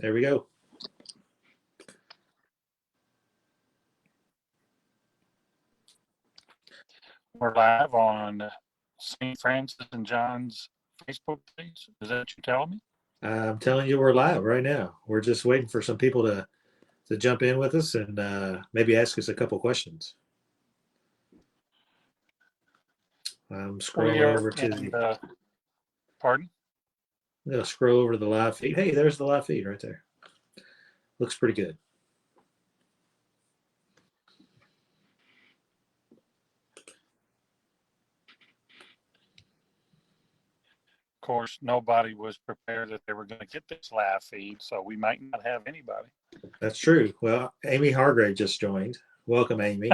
There we go. We're live on St. Francis and John's Facebook page. Is that what you're telling me? I'm telling you, we're live right now. We're just waiting for some people to jump in with us and maybe ask us a couple questions. I'm scrolling over to the. Pardon? I'm gonna scroll over to the live feed. Hey, there's the live feed right there. Looks pretty good. Of course, nobody was prepared that they were going to get this live feed, so we might not have anybody. That's true. Well, Amy Hargrave just joined. Welcome, Amy.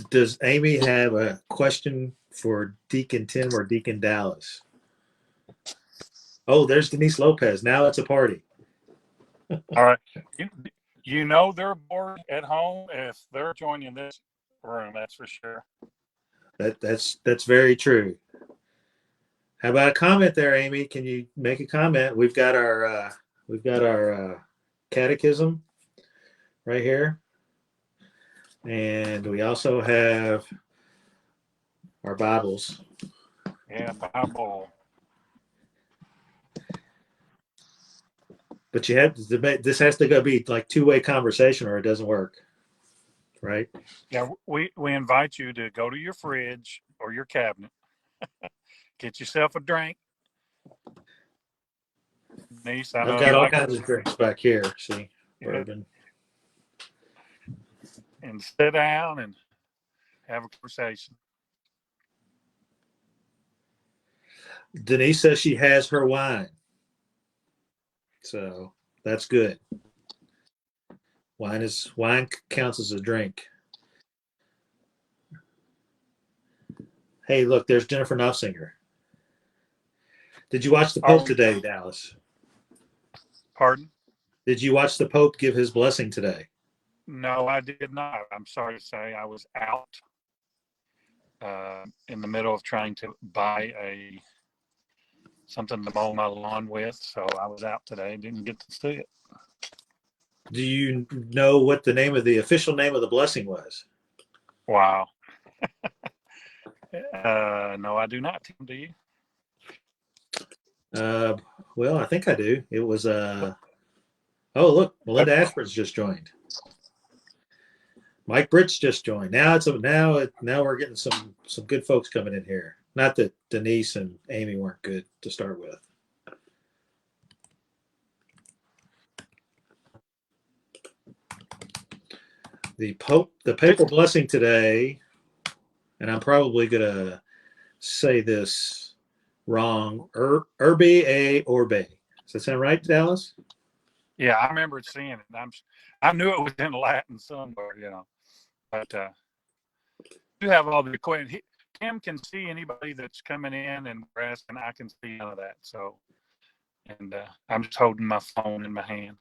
Does Amy have a question for Deacon Tim or Deacon Dallas? Oh, there's Denise Lopez. Now it's a party. All right. You know they're bored at home if they're joining this room, that's for sure. That's very true. How about a comment there, Amy? Can you make a comment? We've got our catechism right here, and we also have our Bibles. Yeah, Bible. But you have to, this has to be like two-way conversation, or it doesn't work, right? Yeah, we invite you to go to your fridge or your cabinet, get yourself a drink. Niece, I've got all kinds of drinks back here. See, bourbon. And sit down and have a conversation. Denise says she has her wine. So that's good. Wine counts as a drink. Hey, look, there's Jennifer Knopfsinger. Did you watch the Pope today, Dallas? Pardon? Did you watch the Pope give his blessing today? No, I did not. I'm sorry to say I was out in the middle of trying to buy something to mow my lawn with, so I was out today. Didn't get to see it. Do you know what the official name of the blessing was? Wow. No, I do not. Tim, do you? Well, I think I do. It was oh, look, Melinda Ashford's just joined. Mike Britt's just joined. Now we're getting some good folks coming in here. Not that Denise and Amy weren't good to start with. The papal blessing today, and I'm probably gonna say this wrong. Urbe et Orbe. Does that sound right, Dallas? Yeah, I remember seeing it. I knew it was in Latin somewhere, but you have all the equipment. Tim can see anybody that's coming in and asking. I can see none of that. So, and I'm just holding my phone in my hand.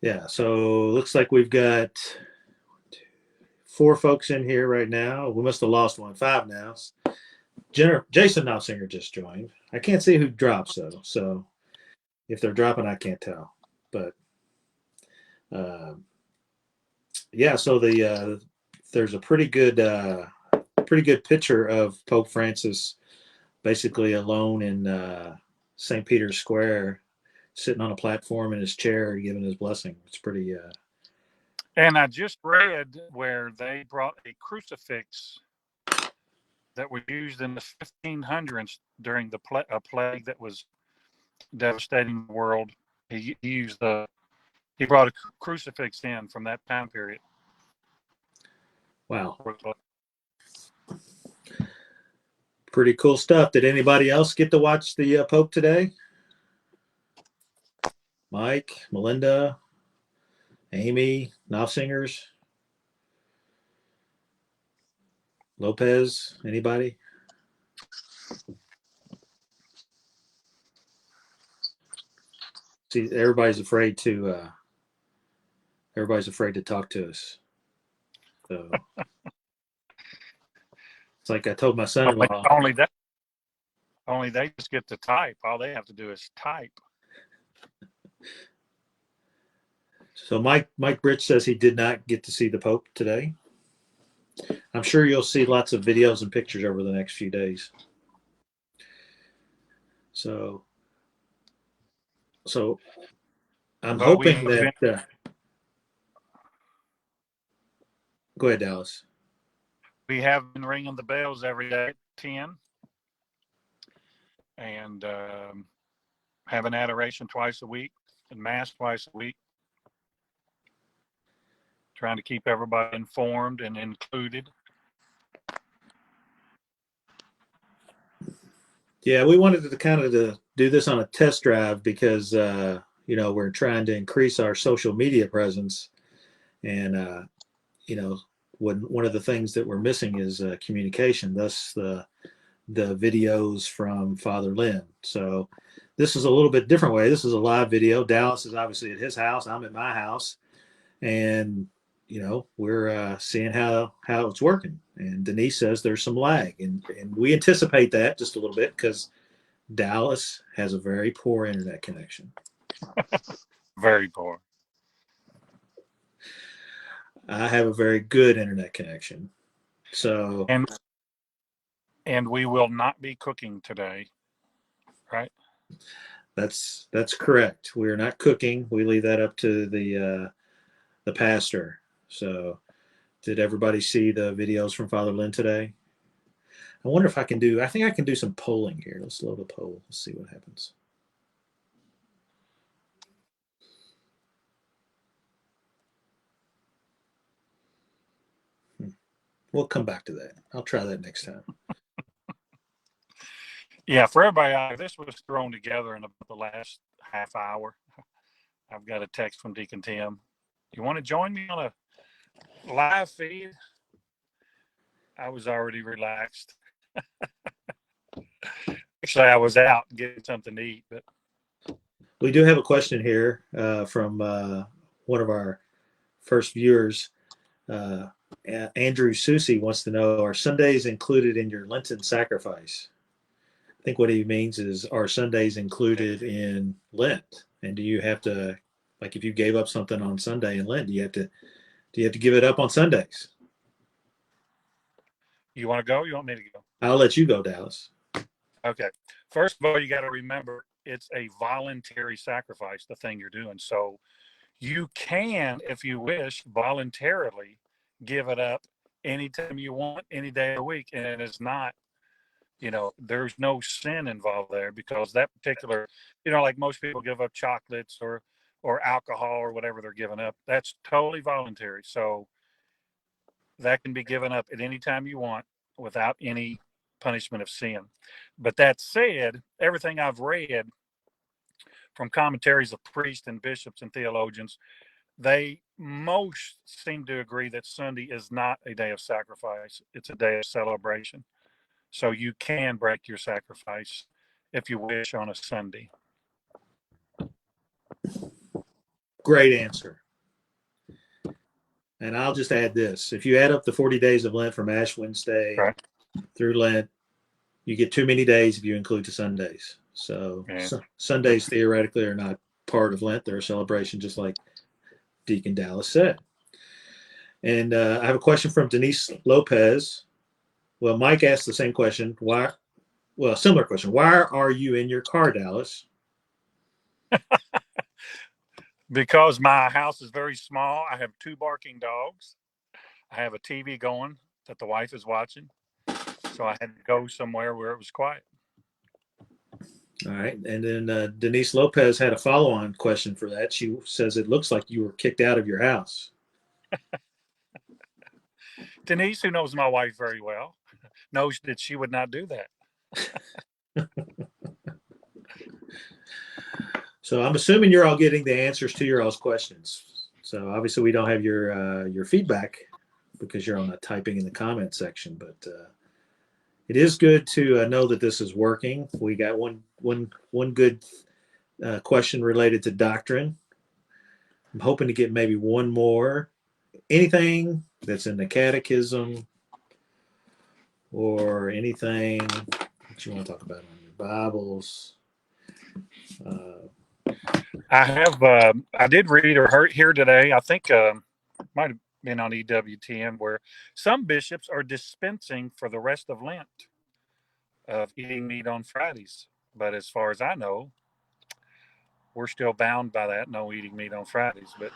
Yeah. So looks like we've got 4 folks in here right now. We must have lost one. 5 now. Jason Knopfsinger just joined. I can't see who drops though. So if they're dropping, I can't tell. But yeah. So there's a pretty good picture of Pope Francis basically alone in St. Peter's Square, sitting on a platform in his chair giving his blessing. It's pretty And I just read where they brought a crucifix that was used in the 1500s during a plague that was devastating the world. He brought a crucifix in from that time period. Wow. Pretty cool stuff. Did anybody else get to watch the Pope today? Mike, Melinda, Amy, Knopfsingers, Lopez, anybody? See, everybody's afraid to talk to us. So it's like I told my son-in-law. Only that. Only they just get to type. All they have to do is type. So Mike Britch says he did not get to see the Pope today. I'm sure you'll see lots of videos and pictures over the next few days. So I'm But hoping that. Go ahead, Dallas. We have been ringing the bells every day at 10 and having adoration twice a week and mass twice a week. Trying to keep everybody informed and included. Yeah, we wanted to kind of do this on a test drive because we're trying to increase our social media presence, and one of the things that we're missing is communication. Thus the videos from Father Lynn. So this is a little bit different way. This is a live video. Dallas is obviously at his house. I'm at my house, and we're seeing how it's working. And Denise says there's some lag, and we anticipate that just a little bit because Dallas has a very poor internet connection. Very poor. I have a very good internet connection. So and we will not be cooking today, right? That's correct. We're not cooking. We leave that up to the pastor. So did everybody see the videos from Father Lynn today? I wonder if I think I can do some polling here. Let's load a poll. Let's see what happens. We'll come back to that. I'll try that next time. Yeah, for everybody, this was thrown together in about the last half hour. I've got a text from Deacon Tim. You want to join me on a live feed? I was already relaxed. Actually, I was out getting something to eat. But we do have a question here from one of our first viewers. Andrew Susi wants to know, are Sundays included in your Lenten sacrifice? I think what he means is, are Sundays included in Lent? And do you have to, like, if you gave up something on Sunday in Lent, do you have to give it up on Sundays? You want to go? You want me to go? I'll let you go, Dallas. Okay. First of all, you got to remember it's a voluntary sacrifice, the thing you're doing. So you can, if you wish, voluntarily give it up anytime you want, any day of the week. And it is not, there's no sin involved there, because that particular, like most people give up chocolates or alcohol or whatever they're giving up, that's totally voluntary. So that can be given up at any time you want without any punishment of sin. But that said, everything I've read from commentaries of priests and bishops and theologians, they most seem to agree that Sunday is not a day of sacrifice. It's a day of celebration. So you can break your sacrifice if you wish on a Sunday. Great answer. And I'll just add this. If you add up the 40 days of Lent from Ash Wednesday through Lent, you get too many days if you include the Sundays. So Sundays theoretically are not part of Lent. They're a celebration, just like Deacon Dallas said. And I have a question from Denise Lopez. Well, Mike asked the same question. Similar question. Why are you in your car, Dallas? Because my house is very small. I have 2 barking dogs. I have a TV going that the wife is watching. So I had to go somewhere where it was quiet. All right. And then Denise Lopez had a follow-on question for that. She says, it looks like you were kicked out of your house. Denise, who knows my wife very well, knows that she would not do that. So I'm assuming you're all getting the answers to your all's questions. So obviously we don't have your feedback because you're on the typing in the comment section, but it is good to know that this is working. We got one good question related to doctrine. I'm hoping to get maybe one more. Anything that's in the catechism or anything that you want to talk about on Bibles. I did read or hear today, I think might have been on EWTN, where some bishops are dispensing for the rest of Lent of eating meat on Fridays. But as far as I know, we're still bound by that, no eating meat on Fridays. But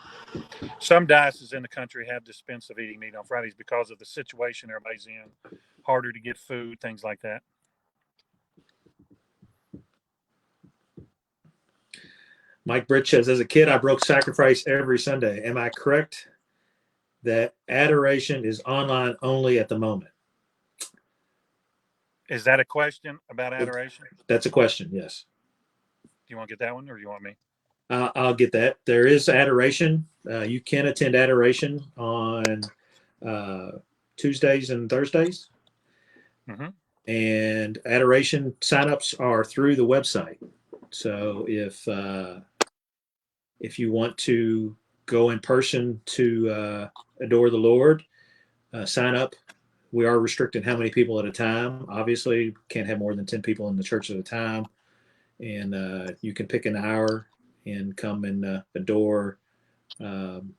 some dioceses in the country have dispensed of eating meat on Fridays because of the situation everybody's in, harder to get food, things like that. Mike Bridge says, as a kid, I broke sacrifice every Sunday. Am I correct that adoration is online only at the moment? Is that a question about adoration? That's a question, yes. Do you want to get that one or do you want me? I'll get that. There is adoration. You can attend adoration on Tuesdays and Thursdays. Mm-hmm. And adoration signups are through the website. So if you want to go in person to adore the Lord, sign up. We are restricting how many people at a time. Obviously, can't have more than 10 people in the church at a time. And you can pick an hour and come and adore in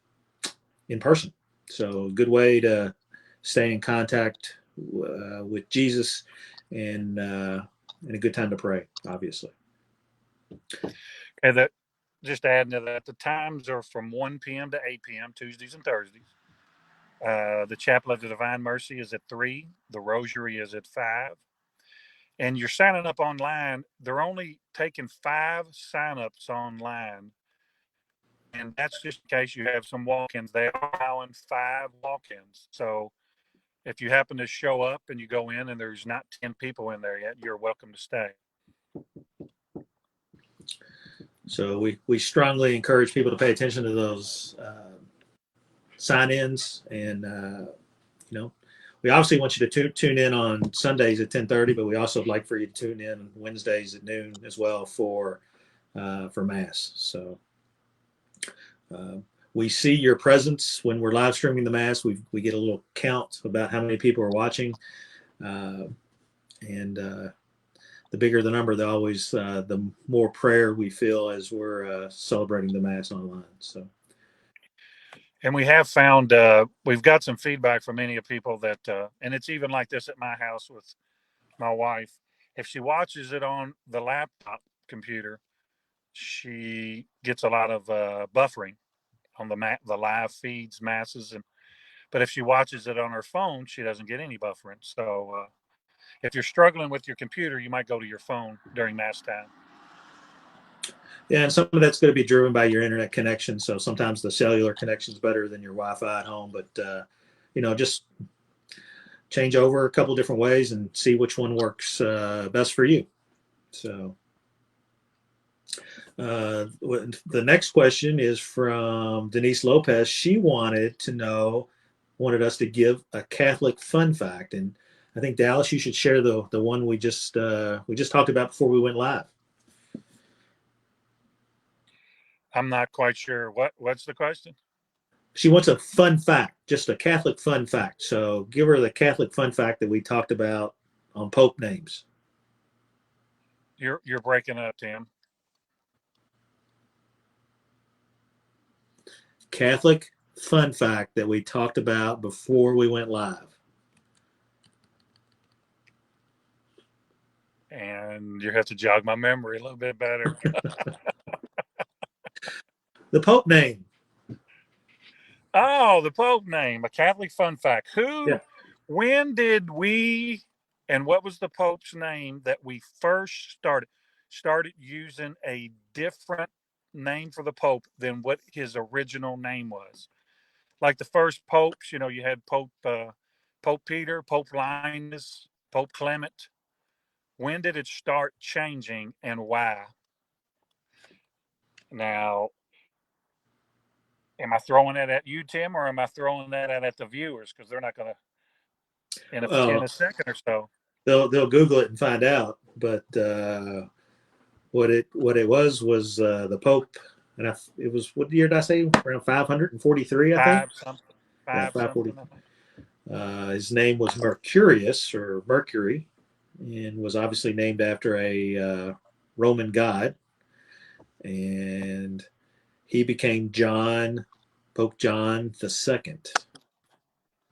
person. So a good way to stay in contact with Jesus and a good time to pray, obviously. And that, just adding to that, the times are from 1 p.m. to 8 p.m. Tuesdays and Thursdays. The Chapel of the Divine Mercy is at 3. The Rosary is at 5. And you're signing up online. They're only taking 5 signups online. And that's just in case you have some walk-ins. They are allowing 5 walk-ins. So if you happen to show up and you go in and there's not 10 people in there yet, you're welcome to stay. So we strongly encourage people to pay attention to those sign-ins, and we obviously want you to tune in on Sundays at 10:30, but we also like for you to tune in Wednesdays at noon as well for Mass. So we see your presence when we're live streaming the Mass. We get a little count about how many people are watching, and the bigger the number, the more prayer we feel as we're celebrating the Mass online. So. And we have found we've got some feedback from many of people that, and it's even like this at my house with my wife. If she watches it on the laptop computer, she gets a lot of buffering on the live feeds, masses, but if she watches it on her phone, she doesn't get any buffering. So if you're struggling with your computer, you might go to your phone during Mass time. Yeah, and some of that's going to be driven by your internet connection. So sometimes the cellular connection is better than your Wi-Fi at home. But just change over a couple different ways and see which one works best for you. So the next question is from Denise Lopez. She wanted us to give a Catholic fun fact, and I think Dallas, you should share the one we just talked about before we went live. I'm not quite sure. What's the question? She wants a fun fact, just a Catholic fun fact. So give her the Catholic fun fact that we talked about on Pope names. You're breaking up, Tim. Catholic fun fact that we talked about before we went live. And you have to jog my memory a little bit better. The Pope name. Oh, the Pope name, a Catholic fun fact. Yeah. When did we, and what was the Pope's name that we first started using a different name for the Pope than what his original name was? Like the first popes, you had Pope Peter, Pope Linus, Pope Clement. When did it start changing and why? Now, am I throwing that at you, Tim, or am I throwing that at the viewers? Because they're not going to, in a second or so. They'll Google it and find out. But what it was the Pope, and it was, what year did I say? Around 543, I think. 540. His name was Mercurius, or Mercury, and was obviously named after a Roman god. And he became Pope John II.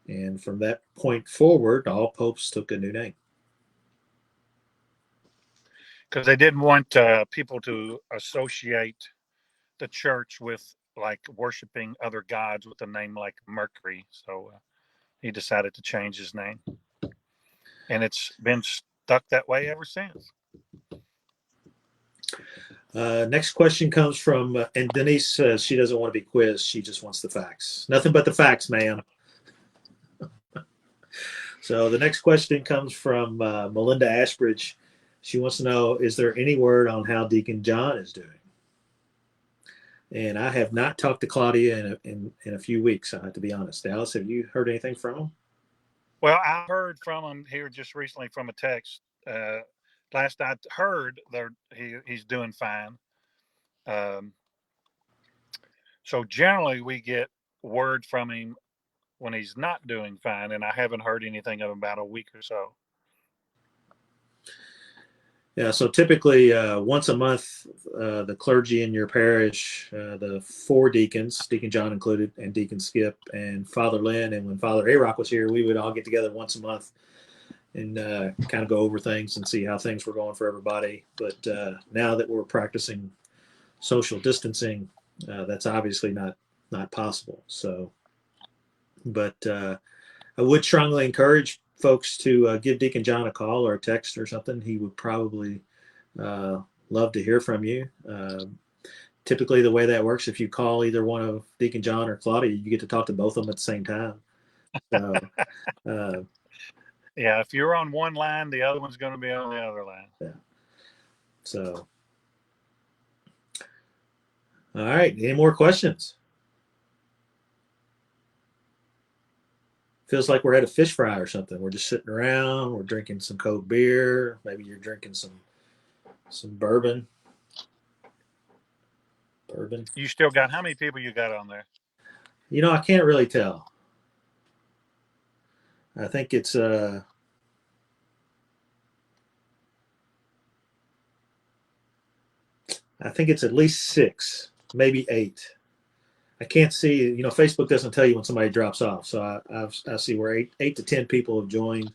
And from that point forward, all popes took a new name. Because they didn't want people to associate the church with like worshiping other gods with a name like Mercury. So he decided to change his name, and it's been stuck that way ever since. Next question comes from, and Denise says she doesn't want to be quizzed. She just wants the facts. Nothing but the facts, ma'am. So the next question comes from Melinda Ashbridge. She wants to know, is there any word on how Deacon John is doing? And I have not talked to Claudia in a few weeks, I have to be honest. Dallas, have you heard anything from him? Well, I heard from him here just recently from a text. Last I heard, he's doing fine. So generally, we get word from him when he's not doing fine, and I haven't heard anything of him about a week or so. Yeah, so typically once a month, the clergy in your parish, the 4 deacons, Deacon John included, and Deacon Skip, and Father Lynn, and when Father Arock was here, we would all get together once a month and kind of go over things and see how things were going for everybody. But now that we're practicing social distancing, that's obviously not possible. So, but I would strongly encourage folks to give Deacon John a call or a text or something. He would probably love to hear from you. Typically, the way that works, if you call either one of Deacon John or Claudia, you get to talk to both of them at the same time. So, yeah, if you're on one line, the other one's going to be on the other line. Yeah. So, all right. Any more questions? Feels like we're at a fish fry or something. We're just sitting around. We're drinking some cold beer. Maybe you're drinking some bourbon. Bourbon. You still got how many people you got on there? I can't really tell. I think it's at least 6, maybe 8. I can't see. Facebook doesn't tell you when somebody drops off, so I see where 8 to 10 people have joined.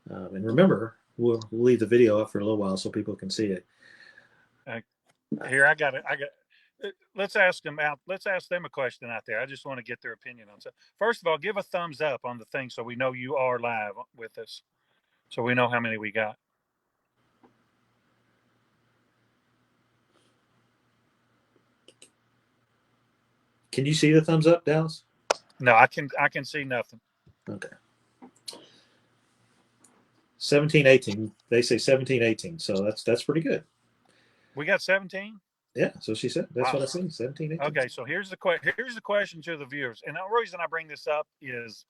And remember, we'll leave the video up for a little while so people can see it. Here, I got it. Let's ask them out. Let's ask them a question out there. I just want to get their opinion on it. First of all, give a thumbs up on the thing so we know you are live with us, so we know how many we got. Can you see the thumbs up, Dallas? No, I can see nothing. Okay. 17-18. They say 17-18. So that's pretty good. We got 17? Yeah, so she said. That's wow. What I see. 17-18. Okay, so here's the question to the viewers. And the reason I bring this up is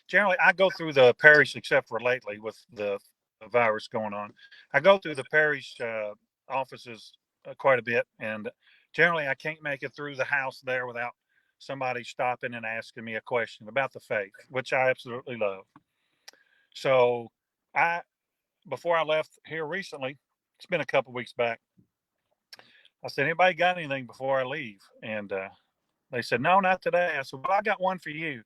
generally I go through the parish, except for lately with the virus going on. I go through the parish offices quite a bit, and generally I can't make it through the house there without somebody stopping and asking me a question about the faith, which I absolutely love. So before I left here recently, it's been a couple weeks back, I said, anybody got anything before I leave? And they said, no, not today. I said, well, I got one for you.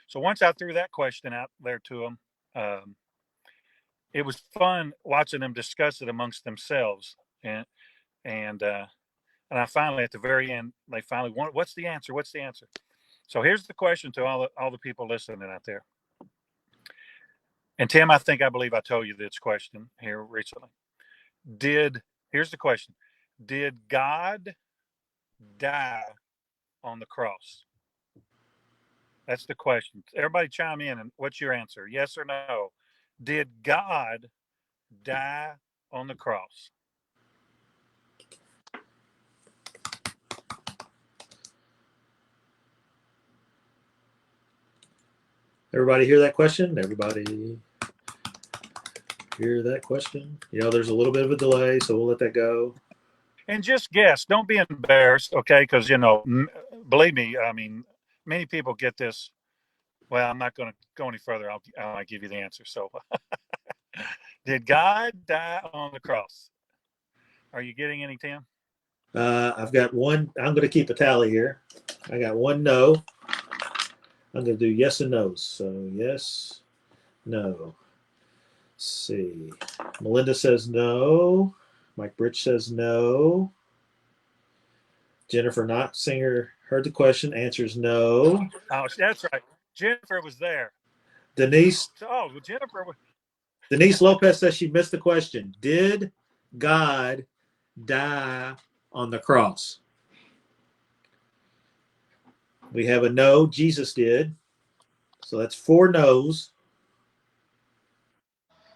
So once I threw that question out there to them, it was fun watching them discuss it amongst themselves. And I finally, at the very end, they finally wanted, what's the answer? What's the answer? So here's the question to all the people listening out there. And Tim, I believe I told you this question here recently. Here's the question. Did God die on the cross? That's the question. Everybody chime in, and what's your answer? Yes or no? Did God die on the cross? Everybody hear that question? Everybody hear that question? There's a little bit of a delay, so we'll let that go. And just guess. Don't be embarrassed, okay? Because, believe me, I mean, many people get this. Well, I'm not going to go any further. I'll give you the answer. So Did God die on the cross? Are you getting any, Tim? I've got one. I'm going to keep a tally here. I got one no. I'm going to do yes and no's. So yes, no. Let's see. Melinda says no. Mike Bridge says no. Jennifer Noxinger heard the question, answers no. Oh, that's right. Jennifer was there. Denise Oh, well, Jennifer. Denise Lopez says she missed the question. Did God die on the cross? We have a no. Jesus did. So that's 4 no's.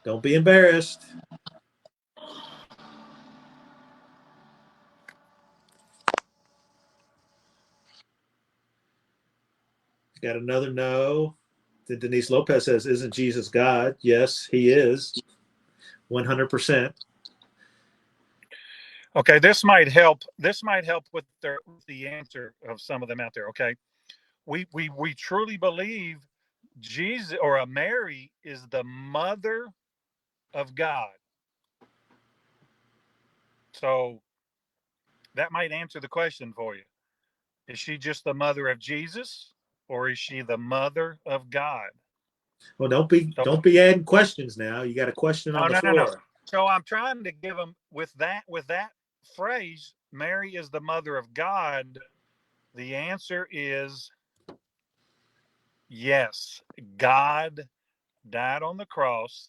Don't be embarrassed. Got another no. Then Denise Lopez says, "Isn't Jesus God?" Yes, he is. 100%. Okay, this might help. This might help with the answer of some of them out there. Okay, we truly believe Jesus or a Mary is the mother of God. So that might answer the question for you. Is she just the mother of Jesus, or is she the mother of God? Well, don't So, be adding questions now. You got a question on the no. floor. So I'm trying to give them with that phrase. Mary is the mother of God. The answer is yes. God died on the cross,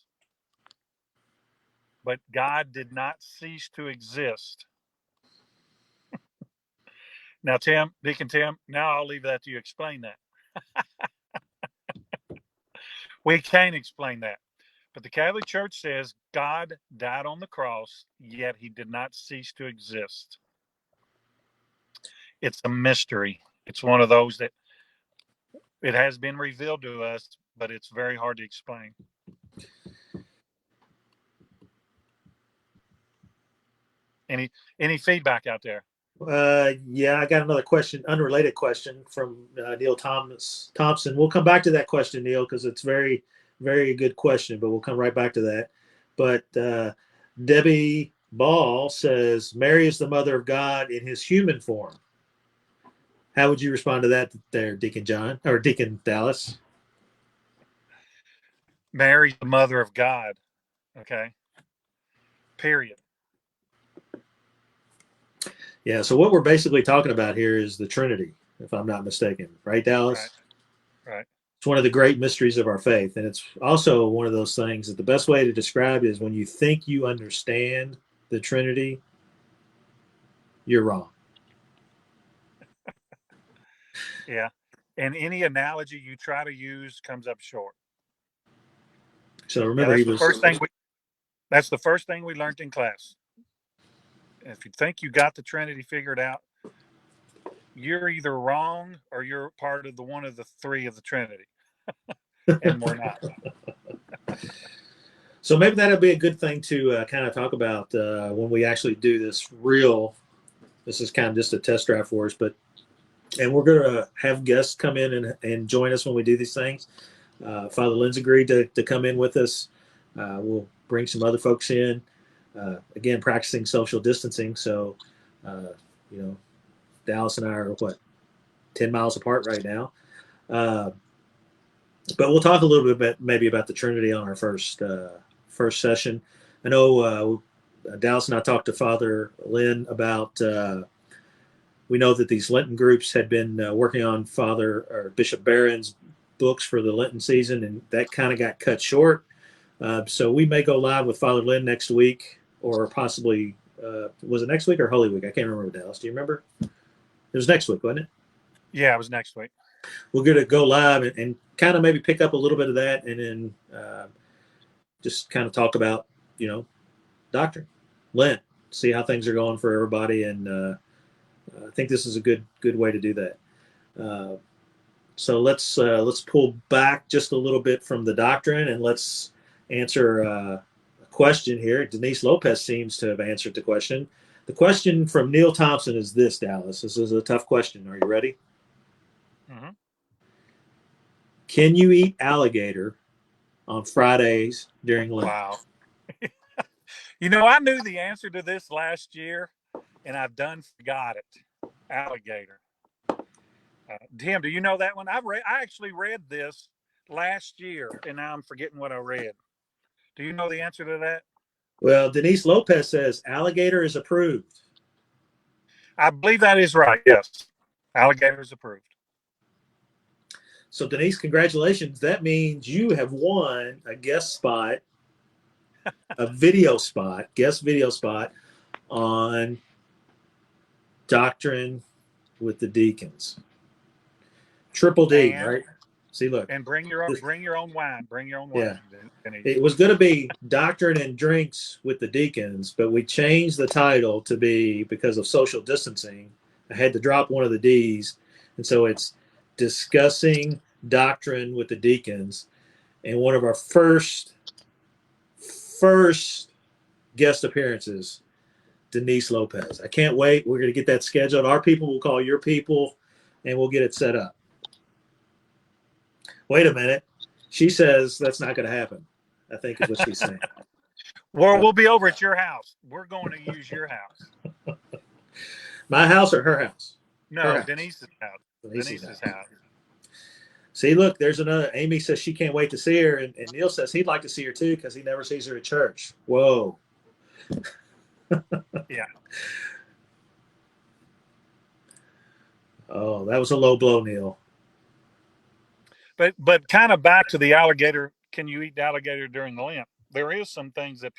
but God did not cease to exist. Now, Tim, Deacon Tim, now I'll leave that to you. Explain that. We can't explain that. But the Catholic Church says God died on the cross, yet he did not cease to exist. It's a mystery. It's one of those that it has been revealed to us, but it's very hard to explain. Any feedback out there? Yeah, I got another question, unrelated question from Neil Thompson. We'll come back to that question, Neil, because it's very, very good question. But we'll come right back to that. But Debbie Ball says Mary is the mother of God in his human form. How would you respond to that, there, Deacon John or Deacon Dallas? Mary's the mother of God. Okay. Period. Yeah. So what we're basically talking about here is the Trinity, if I'm not mistaken, right, Dallas? Right. It's one of the great mysteries of our faith, and it's also one of those things that the best way to describe it is when you think you understand the Trinity, you're wrong. Yeah. And any analogy you try to use comes up short. So Yeah, remember, that's the first thing we learned in class. If you think you got the Trinity figured out, you're either wrong or you're part of the one of the three of the Trinity. And we're not. So maybe that'll be a good thing to kind of talk about when we actually do this real. This is kind of just a test drive for us, and we're going to have guests come in and join us when we do these things. Father Lynn's agreed to come in with us. We'll bring some other folks in. Again, practicing social distancing. So, Dallas and I are 10 miles apart right now. But we'll talk a little bit maybe about the Trinity on our first session. I know Dallas and I talked to Father Lynn about. We know that these Lenten groups had been working on Father or Bishop Barron's books for the Lenten season, and that kind of got cut short. So we may go live with Father Lynn next week, or possibly was it next week or Holy Week? I can't remember, Dallas. Do you remember? It was next week, wasn't it? Yeah, it was next week. We're going to go live and kind of maybe pick up a little bit of that, and then just kind of talk about, Doctrine, Lent, see how things are going for everybody, and I think this is a good way to do that. So let's pull back just a little bit from the Doctrine, and let's answer a question here. Denise Lopez seems to have answered the question. The question from Neil Thompson is this, Dallas. This is a tough question. Are you ready? Mm-hmm. Can you eat alligator on Fridays during Lent? Wow. I knew the answer to this last year, and I've done forgot it. Alligator. Tim, do you know that one? I actually read this last year, and now I'm forgetting what I read. Do you know the answer to that? Well, Denise Lopez says alligator is approved. I believe that is right. Yes, alligator is approved. So, Denise, congratulations. That means you have won a guest spot, a guest video spot on Doctrine with the Deacons. Triple D, right? See, look. And bring your own wine. Bring your own wine. Yeah. It was going to be Doctrine and Drinks with the Deacons, but we changed the title to be, because of social distancing, I had to drop one of the D's. And so it's Discussing Doctrine with the Deacons. And one of our first guest appearances, Denise Lopez. I can't wait. We're going to get that scheduled. Our people will call your people, and we'll get it set up. Wait a minute. She says that's not going to happen, I think is what she's saying. Well, we'll be over at your house. We're going to use your house. My house or her house? No, her house. Denise's house. Denise's house. See, look, there's another. Amy says she can't wait to see her, and Neil says he'd like to see her too because he never sees her at church. Whoa. Yeah. Oh, that was a low blow, Neil. But kind of back to the alligator. Can you eat alligator during the Lent? There is some things that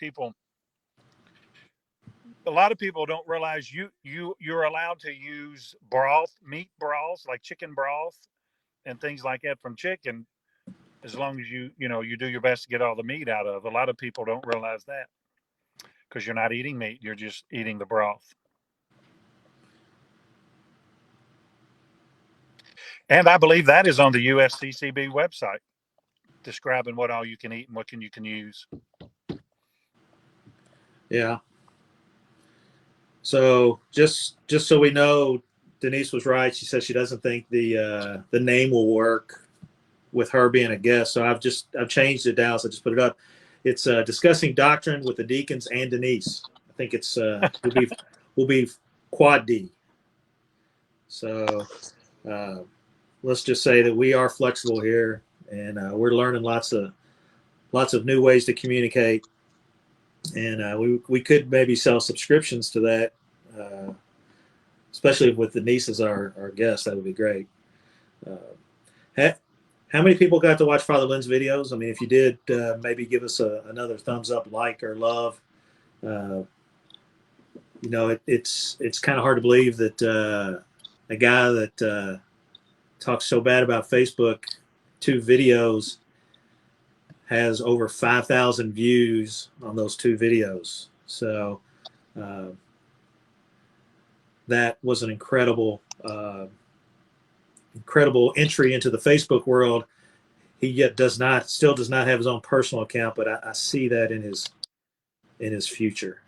a lot of people don't realize you're allowed to use meat broths like chicken broth and things like that from chicken, as long as you do your best to get all the meat out of. A lot of people don't realize that because you're not eating meat; you're just eating the broth. And I believe that is on the USCCB website, describing what all you can eat and what you can use. Yeah. So just so we know, Denise was right. She says she doesn't think the name will work with her being a guest. So I've changed it, Dallas. I just put it up. It's Discussing Doctrine with the Deacons and Denise. I think it's will be quad D. So let's just say that we are flexible here, and we're learning lots of new ways to communicate. And we could maybe sell subscriptions to that, especially with Denise as our guest. That would be great. How many people got to watch Father Lynn's videos? I mean, if you did, maybe give us another thumbs up, like, or love. It's kind of hard to believe that a guy that talks so bad about Facebook, 2 videos, has over 5,000 views on those 2 videos. So that was an incredible entry into the Facebook world. He still does not have his own personal account, but I see that in his future.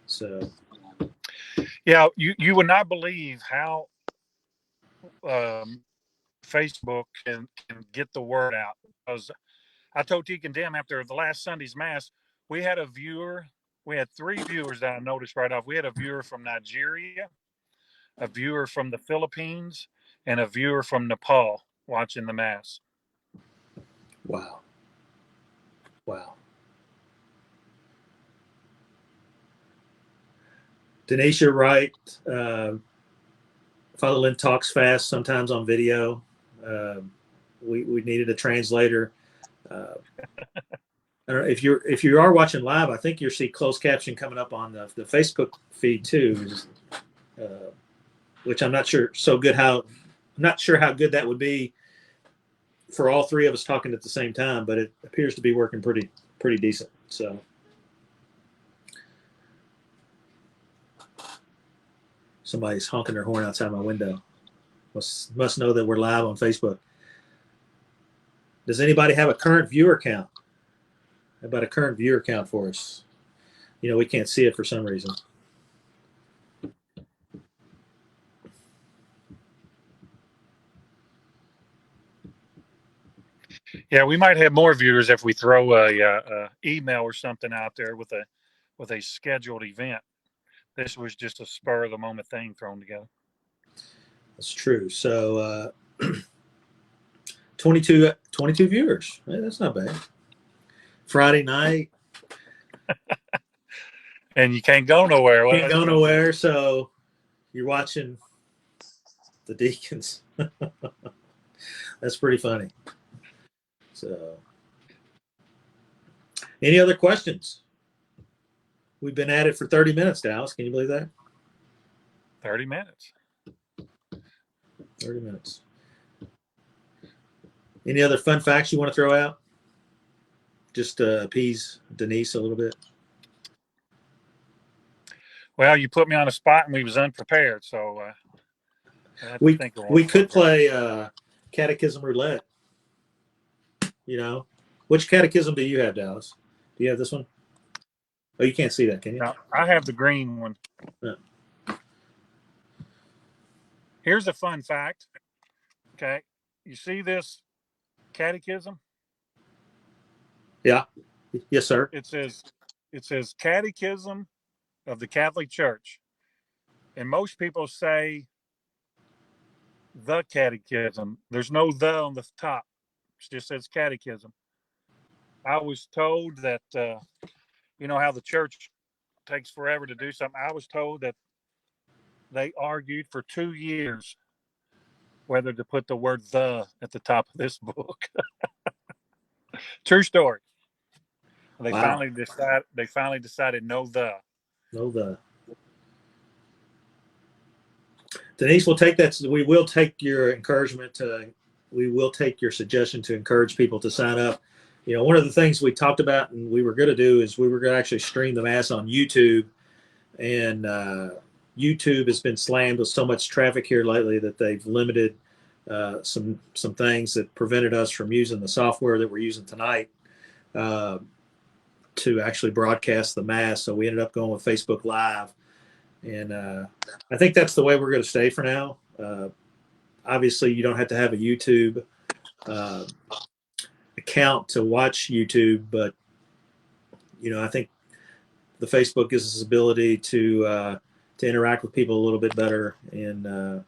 So yeah, you would not believe how Facebook can get the word out. Because I told Deacon Tim after the last Sunday's Mass, we had 3 viewers that I noticed right off. We had a viewer from Nigeria, a viewer from the Philippines, and a viewer from Nepal watching the Mass. Wow. Denise, you're right. Father Lynn talks fast sometimes on video. We needed a translator. I don't know if you are watching live. I think you'll see closed caption coming up on the Facebook feed too, which I'm not sure how good that would be for all 3 of us talking at the same time, but it appears to be working pretty decent. So somebody's honking their horn outside my window. Must know that we're live on Facebook. Does anybody have a current viewer count? How about a current viewer count for us? We can't see it for some reason. Yeah, we might have more viewers if we throw a email or something out there with with a scheduled event. This was just a spur of the moment thing thrown together. That's true. So 22 viewers. Hey, that's not bad. Friday night. And you can't go nowhere. Can't go nowhere. So you're watching the Deacons. That's pretty funny. So, any other questions? We've been at it for 30 minutes, Dallas. Can you believe that? 30 minutes. 30 minutes. Any other fun facts you want to throw out? Just to appease Denise a little bit. Well, you put me on a spot and we was unprepared, so we could play catechism roulette. You know, which catechism do you have, Dallas? Do you have this one? Oh, you can't see that, can you? No, I have the green one. Yeah. Here's a fun fact. Okay, you see this catechism? Yeah. Yes, sir. It says Catechism of the Catholic Church, and most people say the Catechism. There's no the on the top. It just says Catechism. I was told that you know how the church takes forever to do something. I was told that they argued for 2 years whether to put the word "the" at the top of this book. True story. They Wow. finally decided no the. No the. Denise, we'll take that. We will take your encouragement we will take your suggestion to encourage people to sign up. You know, one of the things we talked about and we were going to do is we were going to actually stream the Mass on YouTube. And YouTube has been slammed with so much traffic here lately that they've limited some things that prevented us from using the software that we're using tonight to actually broadcast the Mass. So we ended up going with Facebook Live. And I think that's the way we're going to stay for now. Obviously, you don't have to have a YouTube account to watch YouTube, but, you know, I think the Facebook gives us ability to interact with people a little bit better. And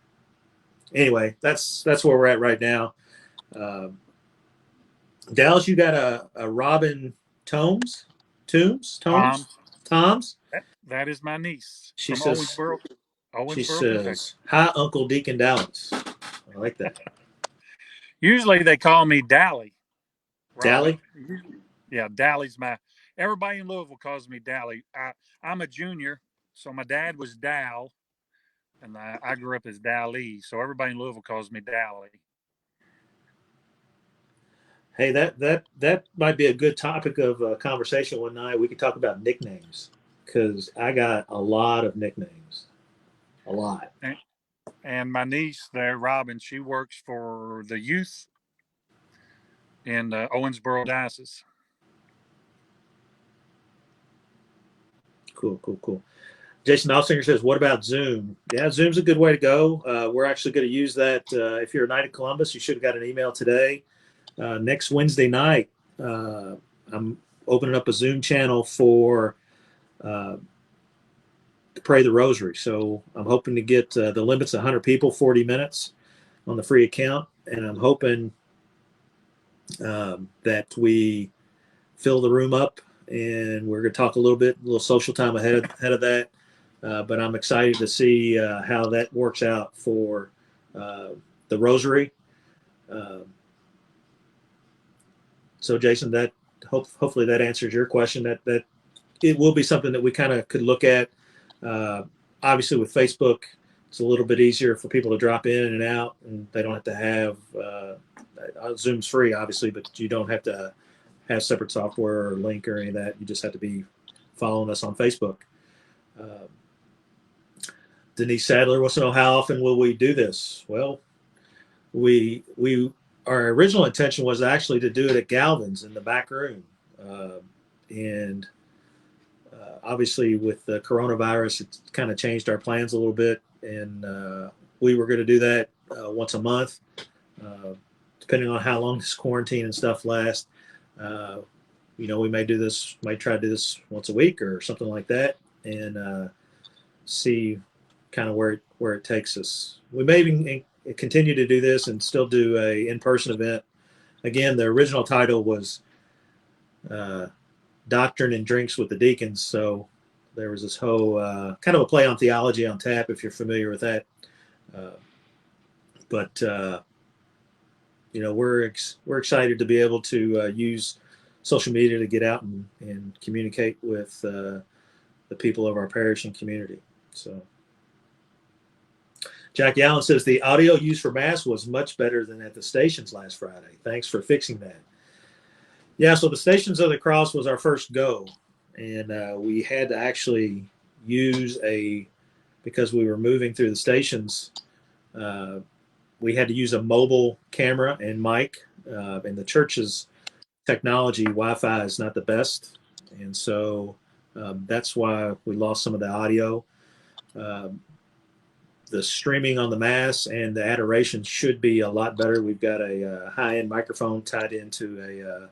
anyway, that's where we're at right now. Dallas, you got a Robin Tombs? That is my niece. She says, Owensboro, says, "Hi, Uncle Deacon Dallas." I like that. Usually they call me Dally. Dally? Yeah, Dally's everybody in Louisville calls me Dally. I'm a junior, so my dad was Dal, and I grew up as Dally, so everybody in Louisville calls me Dally. Hey, that might be a good topic of conversation one night. We could talk about nicknames because I got a lot of nicknames, a lot. And my niece there, Robin, she works for the youth in Owensboro Diocese. Cool. Jason Alsinger says, "What about Zoom?" Yeah, Zoom's a good way to go. We're actually going to use that. If you're a Knight of Columbus, you should have got an email today. Next Wednesday night, I'm opening up a Zoom channel for to pray the Rosary. So I'm hoping to get the limit's 100 people, 40 minutes on the free account, and I'm hoping that we fill the room up. And we're going to talk a little social time ahead of that. But I'm excited to see how that works out for the Rosary. So, Jason, that hopefully that answers your question. That it will be something that we kind of could look at. Obviously, with Facebook, it's a little bit easier for people to drop in and out, and they don't have to have Zoom's free, obviously, but you don't have to have separate software or link or any of that. You just have to be following us on Facebook. Denise Sadler wants to know, how often will we do this? Well, our original intention was actually to do it at Galvin's in the back room. And obviously with the coronavirus, it's kind of changed our plans a little bit. And we were going to do that once a month, depending on how long this quarantine and stuff lasts. we may try to do this once a week or something like that, and see kind of where it takes us. We may even continue to do this and still do a in-person event. Again, the original title was Doctrine and Drinks with the Deacons. So there was this whole kind of a play on theology on tap, if you're familiar with that. But we're excited to be able to use social media to get out and communicate with the people of our parish and community. So Jackie Allen says the audio used for Mass was much better than at the stations last Friday. Thanks for fixing that. Yeah, so the Stations of the Cross was our first go, and we had to actually use because we were moving through the stations, we had to use a mobile camera and mic, and the church's technology, Wi-Fi is not the best, and so that's why we lost some of the audio. The streaming on the Mass and the adoration should be a lot better. We've got a high-end microphone tied into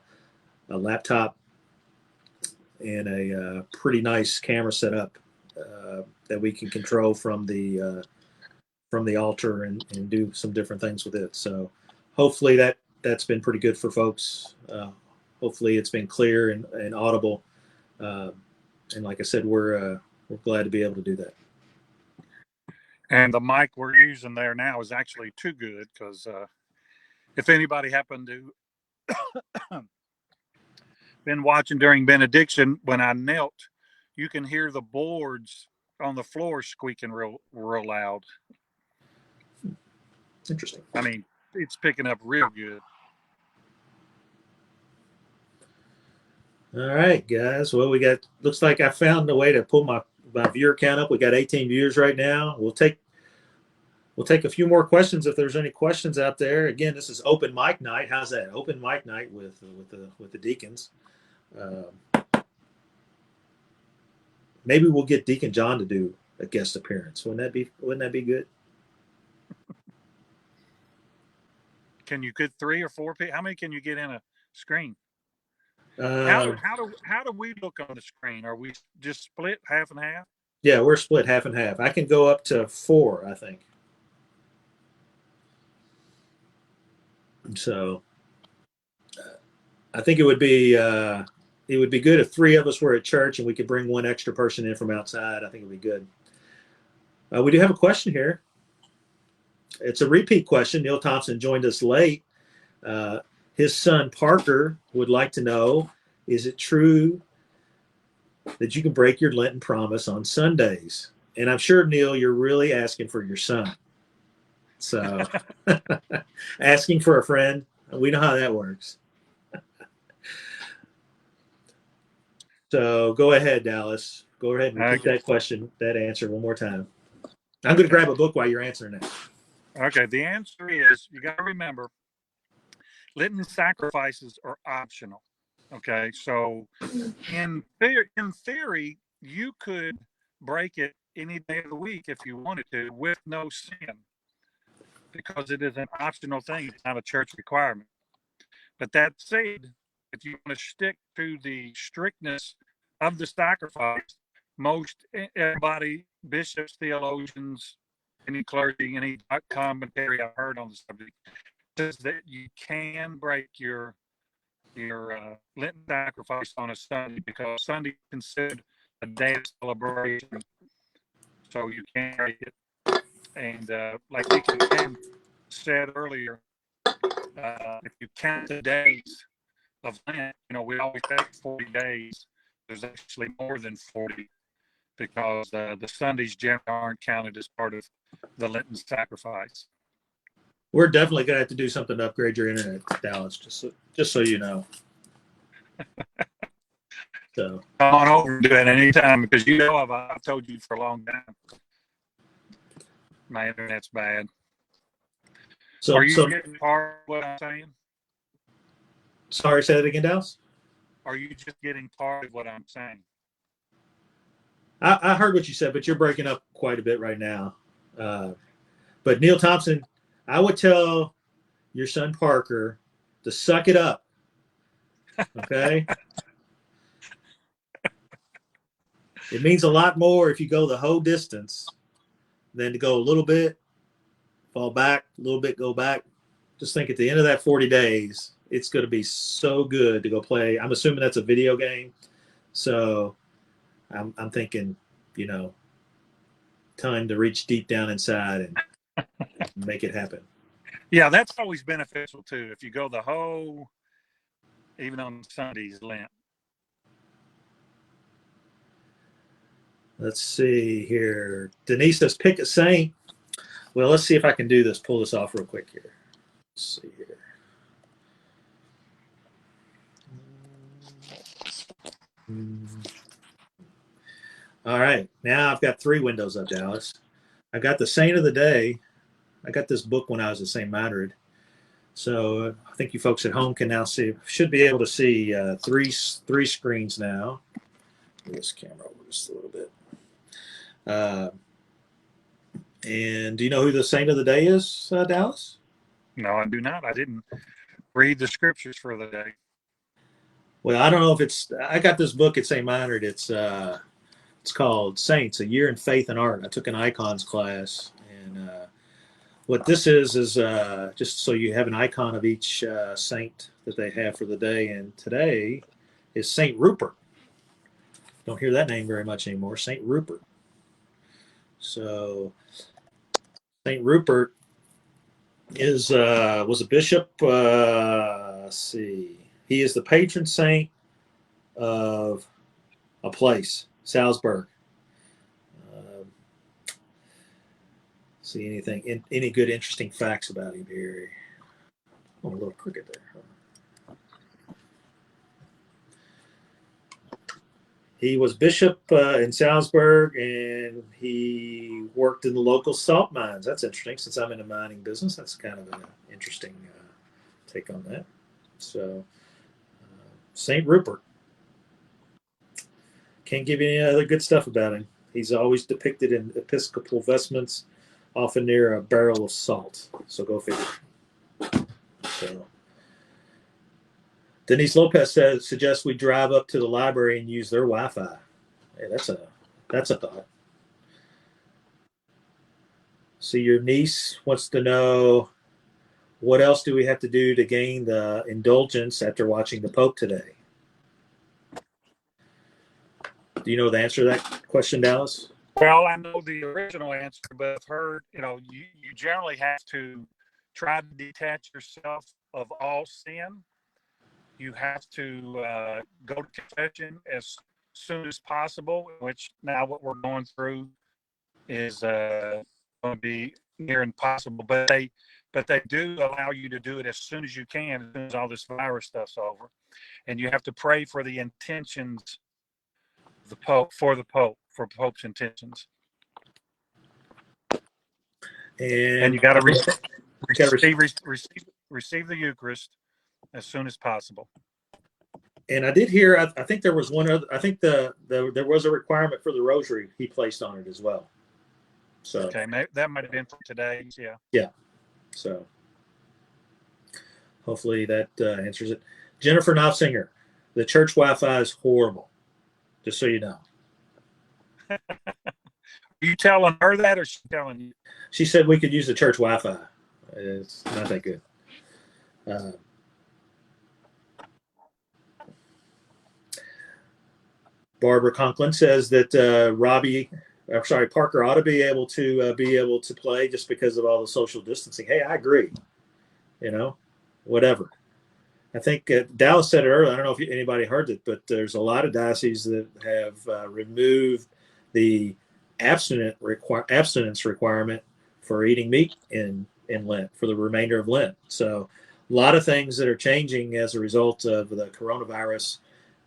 a laptop and a pretty nice camera setup that we can control from the altar and do some different things with it. So hopefully that's been pretty good for folks. Hopefully it's been clear and audible. And like I said, we're glad to be able to do that. And the mic we're using there now is actually too good, because if anybody happened to been watching during benediction, when I knelt, you can hear the boards on the floor squeaking real loud. Interesting. I mean, it's picking up real good. All right, guys. Well, looks like I found a way to pull my viewer count up. We got 18 viewers right now. We'll take a few more questions if there's any questions out there. Again, this is open mic night. How's that? Open mic night with the Deacons. Maybe we'll get Deacon John to do a guest appearance. Wouldn't that be good? Can you get 3 or 4 people? How many can you get in a screen? How do we look on the screen? Are we just split half and half? Yeah, we're split half and half. I can go up to 4, I think. So I think it would be good if 3 of us were at church and we could bring 1 extra person in from outside. I think it'd be good. We do have a question here. It's a repeat question. Neil Thompson joined us late. His son Parker would like to know, is it true that you can break your Lenten promise on Sundays? And I'm sure, Neil, you're really asking for your son. So asking for a friend, we know how that works. So go ahead, Dallas. Go ahead and repeat that answer one more time. I'm going to grab a book while you're answering that. Okay, the answer is, you got to remember, Lenten sacrifices are optional. Okay, so in theory, you could break it any day of the week if you wanted to with no sin, because it is an optional thing. It's not a church requirement. But that said, if you want to stick to the strictness of the sacrifice, most everybody, bishops, theologians, any clergy, any commentary I've heard on the subject, says that you can break your Lenten sacrifice on a Sunday, because Sunday is considered a day of celebration, so you can break it. And like Deacon Tim said earlier, if you count the days of Lent, we always say 40 days. There's actually more than 40, because the Sundays generally aren't counted as part of the Lenten sacrifice. We're definitely going to have to do something to upgrade your internet, Dallas, just so you know. So come on over and do it anytime, because I've told you for a long time, my internet's bad. So are you getting part of what I'm saying? Sorry, say that again, Dallas. Are you just getting part of what I'm saying? I heard what you said, but you're breaking up quite a bit right now. But Neil Thompson, I would tell your son Parker to suck it up. Okay? It means a lot more if you go the whole distance than to go a little bit, fall back, a little bit, go back. Just think at the end of that 40 days, it's going to be so good to go play. I'm assuming that's a video game. So I'm thinking, time to reach deep down inside and make it happen. Yeah, that's always beneficial too. If you go the whole, even on Sundays, Lent. Let's see here. Denise says, pick a saint. Well, let's see if I can do this. Pull this off real quick here. Let's see here. All right. Now I've got 3 windows up, Dallas. I got the saint of the day. I got this book when I was at St. Mildred. So I think you folks at home can now should be able to see three screens now. Move this camera over just a little bit. And do you know who the saint of the day is, Dallas? No, I do not. I didn't read the scriptures for the day. Well, I don't know if I got this book at St. Mildred. It's called Saints, A Year in Faith and Art. I took an icons class, and what this is just so you have an icon of each saint that they have for the day. And today is Saint Rupert. Don't hear that name very much anymore. Saint Rupert. So Saint Rupert was a bishop. Let's see. He is the patron saint of a place, Salzburg. See any good interesting facts about him here? Oh, a little crooked there. He was bishop in Salzburg, and he worked in the local salt mines. That's interesting. Since I'm in the mining business, that's kind of an interesting take on that. So, Saint Rupert. Can't give you any other good stuff about him. He's always depicted in episcopal vestments, often near a barrel of salt. So go figure. So Denise Lopez suggests we drive up to the library and use their Wi-Fi. Hey, that's a thought. See, your niece wants to know, what else do we have to do to gain the indulgence after watching the Pope today? Do you know the answer to that question, Dallas? Well, I know the original answer, but I've heard, you generally have to try to detach yourself of all sin. You have to go to confession as soon as possible, which now what we're going through is going to be near impossible. But they do allow you to do it as soon as you can, as soon as all this virus stuff's over. And you have to pray for the intentions of the Pope, for Pope's intentions. And you got to receive the Eucharist as soon as possible. And I did hear, I think there was one other, I think there was a requirement for the rosary he placed on it as well. So okay, that might have been for today. Yeah. Yeah. So hopefully that answers it. Jennifer Knopfsinger, the church Wi-Fi is horrible. Just so you know. Are you telling her that, or she telling you? She said we could use the church Wi-Fi. It's not that good. Barbara Conklin says that Parker ought to be able to play just because of all the social distancing. Hey, I agree. Whatever. I think Dallas said it earlier. I don't know if anybody heard it, but there's a lot of dioceses that have removed the abstinence requirement for eating meat in Lent for the remainder of Lent. So a lot of things that are changing as a result of the coronavirus,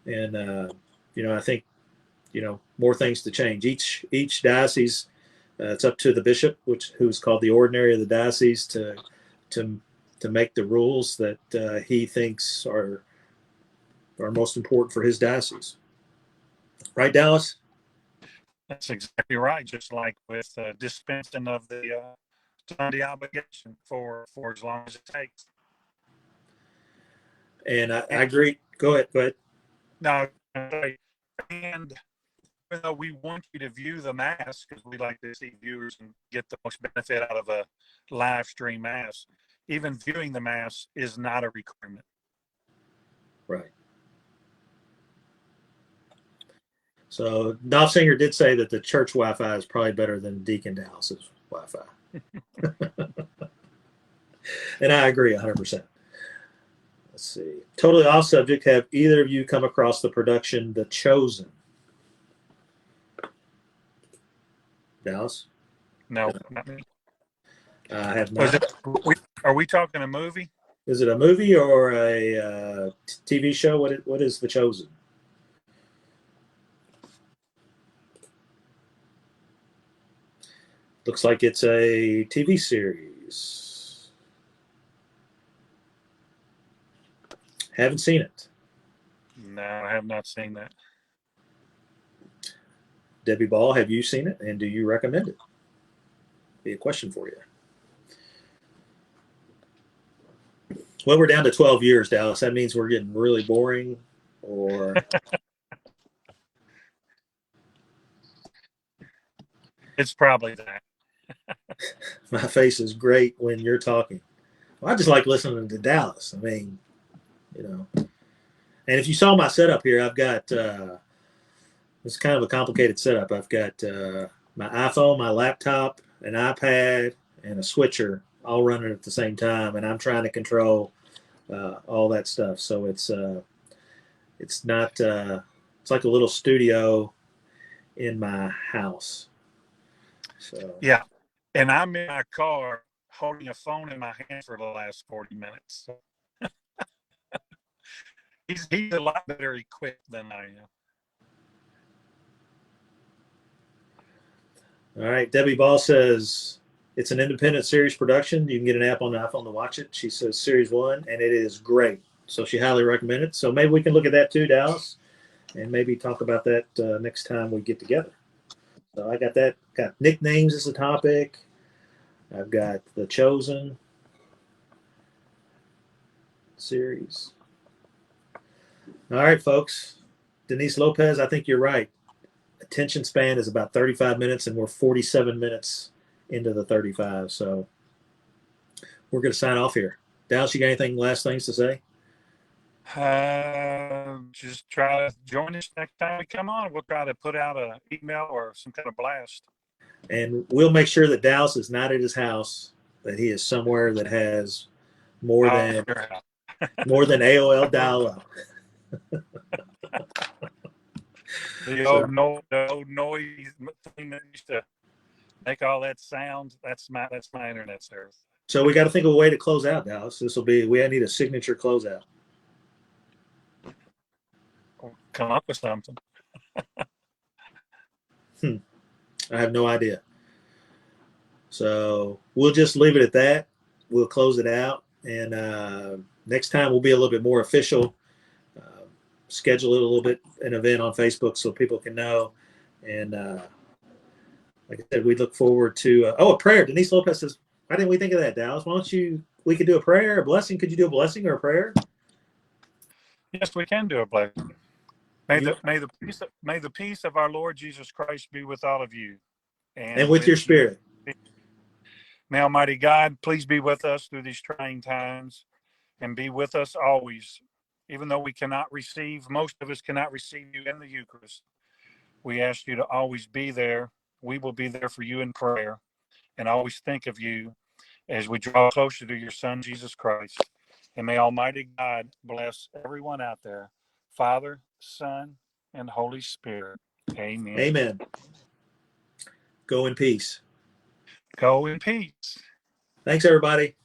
and I think more things to change. Each diocese, it's up to the bishop, who's called the ordinary of the diocese, to make the rules that he thinks are most important for his diocese. Right, Dallas? That's exactly right. Just like with dispensing of the Sunday obligation for as long as it takes. And I agree. Go ahead. No, and even though we want you to view the mass because we like to see viewers and get the most benefit out of a live stream mass, even viewing the mass is not a requirement. Right. So Knopfsinger did say that the church Wi-Fi is probably better than Deacon Dallas's Wi-Fi. And I agree 100%. Let's see. Totally off subject. Have either of you come across the production The Chosen? Dallas? No, not me. I have Was not. it? Are we talking a movie? Is it a movie or a TV show? What is The Chosen? Looks like it's a TV series. Haven't seen it. No, I have not seen that. Debbie Ball, have you seen it, and do you recommend it? Be a question for you. Well, we're down to 12 years, Dallas. That means we're getting really boring, or It's probably that. my face is great when you're talking. Well, I just like listening to Dallas. I mean, you know. And if you saw my setup here, I've got it's kind of a complicated setup. I've got my iPhone, my laptop, an iPad, and a switcher all running at the same time, and I'm trying to control all that stuff. So it's not it's like a little studio in my house. So Yeah, and I'm in my car holding a phone in my hand for the last 40 minutes. So. He's a lot better equipped than I am. All right, Debbie Ball says it's an independent series production. You can get an app on the iPhone to watch it. She says series 1, and it is great. So she highly recommends it. So maybe we can look at that too, Dallas, and maybe talk about that next time we get together. So I got that. Got nicknames as a topic. I've got The Chosen series. All right, folks. Denise Lopez, I think you're right. Attention span is about 35 minutes, and we're 47 minutes into the 35. So we're going to sign off here. Dallas, you got anything last things to say? Just try to join us next time we come on. We'll try to put out an email or some kind of blast. And we'll make sure that Dallas is not at his house, that he is somewhere that has more than AOL dial-up. The old noise thing that used to make all that sound. That's my internet service. So we got to think of a way to close out, Dallas. We need a signature closeout. Come up with something. I have no idea. So we'll just leave it at that. We'll close it out. And next time we'll be a little bit more official. Schedule it a little bit, an event on Facebook so people can know. And like I said, we look forward to, a prayer. Denise Lopez says, why didn't we think of that, Dallas? Why don't we could do a prayer, a blessing. Could you do a blessing or a prayer? Yes, we can do a blessing. May the peace of our Lord Jesus Christ be with all of you. And with your spirit. May Almighty God please be with us through these trying times and be with us always. Even though most of us cannot receive you in the Eucharist, we ask you to always be there. We will be there for you in prayer and always think of you as we draw closer to your Son, Jesus Christ. And may Almighty God bless everyone out there, Father, Son, and Holy Spirit. Amen. Amen. Go in peace. Go in peace. Thanks, everybody.